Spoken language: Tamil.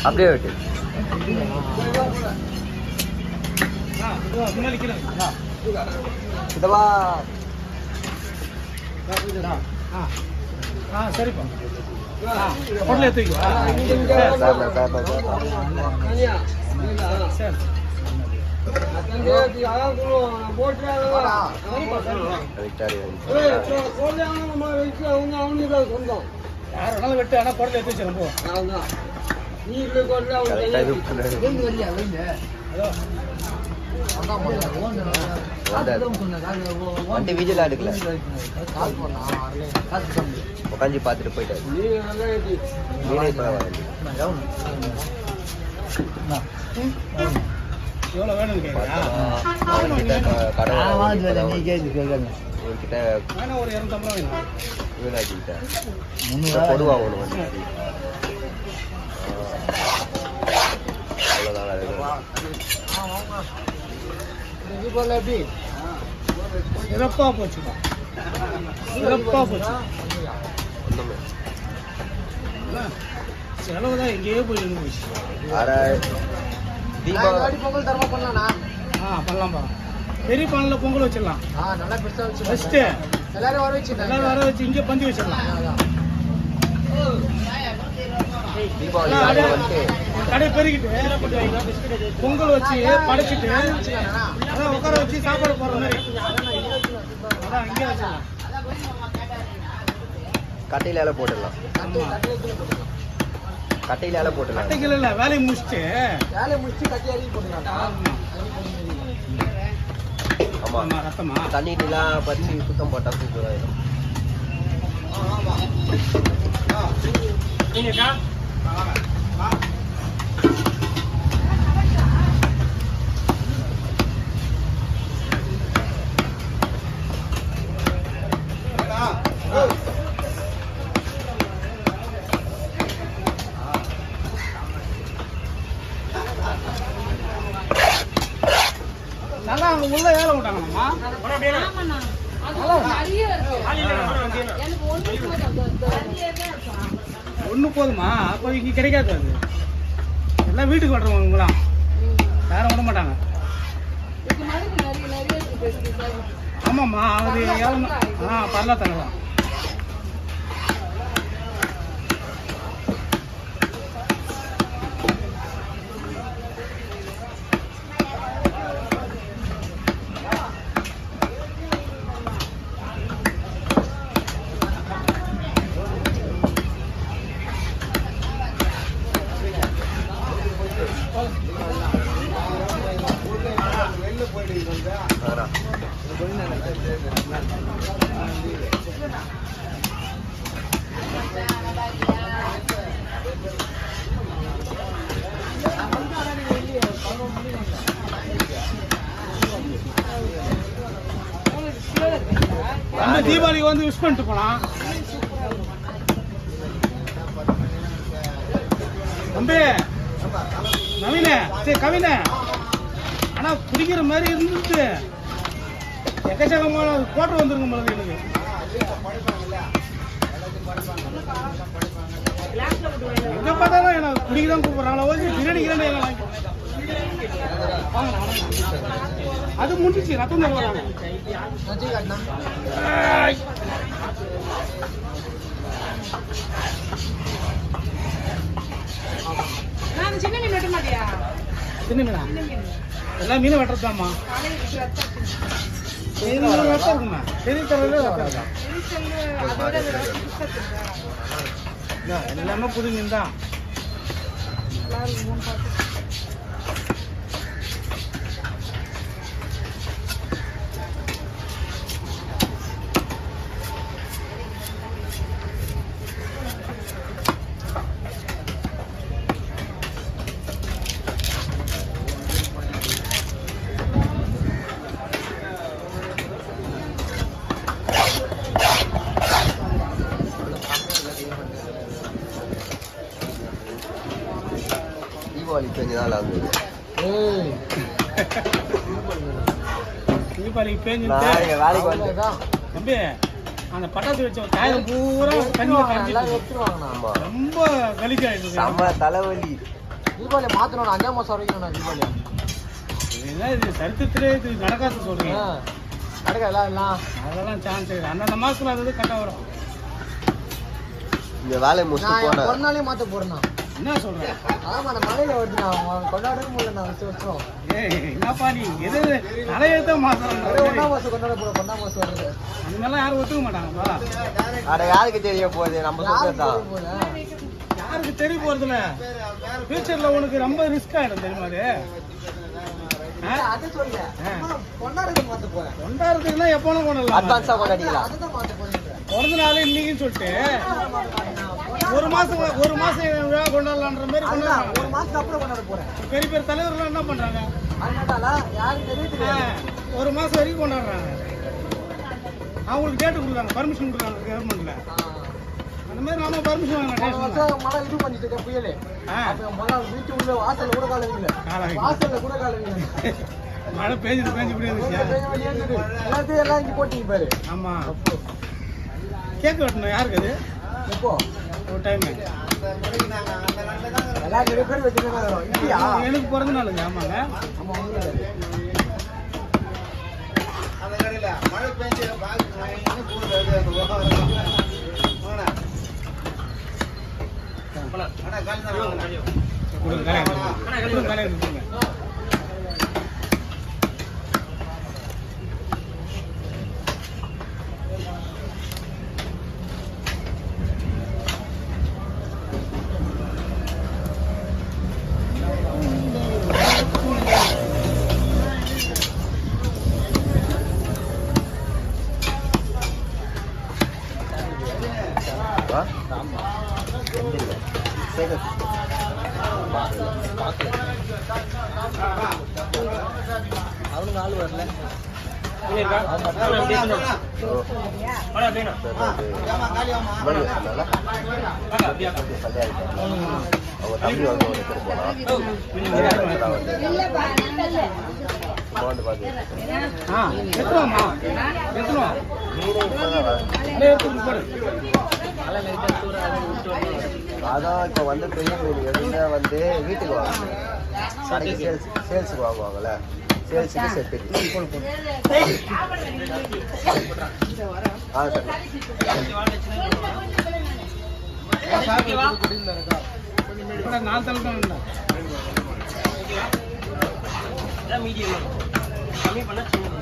அப்படியே வெட்டு. இதெல்லாம் சரிப்பா. பொருள் எடுத்துக்கோ. சரி யாரும் வெட்டு. ஆனால் பொருள் எடுத்து வச்சு வண்டி வீஜெல்லாம் எடுக்கல. உட்காந்து பார்த்துட்டு போயிட்டாரு. எவ்வளோ வேணும் கேட்குறா? ஒரு 250 வேணும். வீணாக்கிட்டேன். பொதுவாக ஒன்று வந்து சிறப்பா போச்சுப்பா. சிறப்பா போச்சு. செலவு தான் எங்கேயோ போய் போச்சு. தீபாவளி பொங்கல் தரமா பண்ணலாம்ண்ணா. பண்ணலாம்ப்பா. பெரிய பானையில் பொங்கல் வச்சிடலாம். நல்லா பெருசாக வச்சு ஃபஸ்ட்டு எல்லாரும் வர வச்சு இங்கே பந்தி வச்சிடலாம். கடை பெருகிட்டு பொங்கல் வச்சு படைச்சிட்டு அதான் உட்கார வச்சு சாப்பாடு போடுற மாதிரி அதான் இங்கே வச்சிடலாம். கட்டையில இலை போட்டுடலாம். கட்டையில இலை போட்டுடலாம். கட்டைகள் இல்லை, வேலையை முடிச்சுட்டு கட்டையாரி போட்டுடலாம். ஆமாம், ரத்தமா தண்ணிட்டுலாம் பறிச்சு சுத்தம் போட்டால் சூப்பராகிடும். நீங்கக்கா நல்லா அவங்க உள்ள ஏற விட்டாங்கம்மா. ஒண்ணு போதுமா? அப்போ இங்க கிடைக்காது. அது எல்லாம் வீட்டுக்கு வர்றவங்களாம் யாரும் விட மாட்டாங்க. ஆமாம்மா, அது பரலா தரலாம். தீபாவளிக்கு வந்து விஷ் பண்ணிட்டு போலாம். தம்பி நவீன, சரி கவின, ஆனா பிடிக்கிற மாதிரி இருந்துச்சு. எக்கச்சக்கமான கோட்டை வந்துருங்க போல எனக்கு. எங்க பார்த்தாலும் எனக்கு பிடிக்கதான் கூப்பிடுறாங்களா? ஓகே, பிரியாணி கிராண்டி அது முடிஞ்சிச்சு. ரத்தம் தருவாங்க. சின்ன மீன் வெட்ட மாட்டியா? சின்ன மீனா? எல்லாம் மீன் வெட்டுறதாம்மா. இருக்குமா? பெரிய தரவே எல்லாமே புது மீன் தான். தீபாவளி 5 நாள் ஆகுது. தீபாவளிக்கு பேஞ்சு வேலைக்கு வந்து தம்பி அந்த பட்டாசு வச்ச காயம் பூரா தண்ணி கரைஞ்சிட்டு ஆமா ரொம்ப கலிக்காயிடுது. செம்ம தலைவலி. தீபாவளி மாத்தணும் 5ஆம் மாசம் வரைக்கும் தீபாவளி. என்ன இது சரித்திரத்திலே இது நடக்காது சொல்றீங்க. நடக்க எல்லாம் அதெல்லாம் சான்ஸ் இல்லை. அந்தந்த மாசத்துல அது கரெக்டாக வரும். இந்த வேலையை முடிச்சுட்டு போனேன். ஒரு நாளே மாத்த போறேன். என்ன சொல்றேன்? ஆமா அந்த மலையில வருது நான் கொண்டாடவே முடியல நான் வருஷம். ஏய் என்னப்பா நீ எது தலையெழுத்த மாசம் 1ஆம் மாசம் கொண்டாட போறோம். 1ஆம் மாசம் வருது. அதனால யாரும் ஒத்துக்க மாட்டாங்கப்பா. அட யாருக்கு தெரிய போகுது நம்ம சொல்றதுதான். யாருக்கு தெரிய போறதுல ஃபியூச்சர்ல உனக்கு ரொம்ப ரிஸ்க் ஆயிடும் தெரியுமா அது. அது சொல்ல கொண்டாடுறது மாத்த போறேன். கொண்டாடுறதுக்குன்னா எப்போனும் கொண்டாடலாம். அட்வான்ஸா கொண்டாடிக்கலாம். அதுதான் மாத்த போறேன். பிறந்த நாள் இன்னைக்குன்னு சொல்லிட்டு ஒரு மாசம் விழா கொண்டாடலான்ற மாதிரி கொண்டாடுறாங்க. ஒரு மாசத்துக்கு அப்புறம் கொண்டாட போறேன். பெரிய பெரிய தலைவர்கள் என்ன பண்றாங்க? யாருக்கு தெரியுது? ஒரு மாசம் வரைக்கும் கொண்டாடுறாங்க. அவங்களுக்கு டேட்டு கொடுக்குறாங்க, பர்மிஷன் கொடுக்குறாங்க கவர்மெண்ட்ல. அந்த மாதிரி நாம பர்மிஷன் வாங்கணும். மழை இது பண்ணிட்டு இருக்க புயல். மழை வீட்டு உள்ள வாசல்ல கூட கால வைக்கல. வாசல்ல கூட கால வைக்கல. மழை பேஞ்சு இப்படி இருந்துச்சு. எல்லாத்தையும் எல்லாம் இங்க போட்டீங்க பாரு. ஆமா. கேக் வெட்டணும் யாருக்கு அது? எப்போ ஒரு டைம் எல்லாம் நிறைய பேர் வச்சுருக்காங்க. இல்லையா? எனக்கு பிறந்த நாளுங்க. ஆமாங்க. ஆமா உங்களுக்கு மழை பெஞ்சு அவனுக்கு ஆள் வரல. அதான் இப்போ வந்து பெரிய மீன் எதுவுமே வந்து வீட்டுக்கு வாங்க கடைக்கு சேல்ஸுக்கு வாங்குவாங்கல்ல. சேல்ஸுக்கு செட்டு. ஆ சார் 4 தலை தான் உண்டா? மீடியம் கம்மி பண்ண சின்ன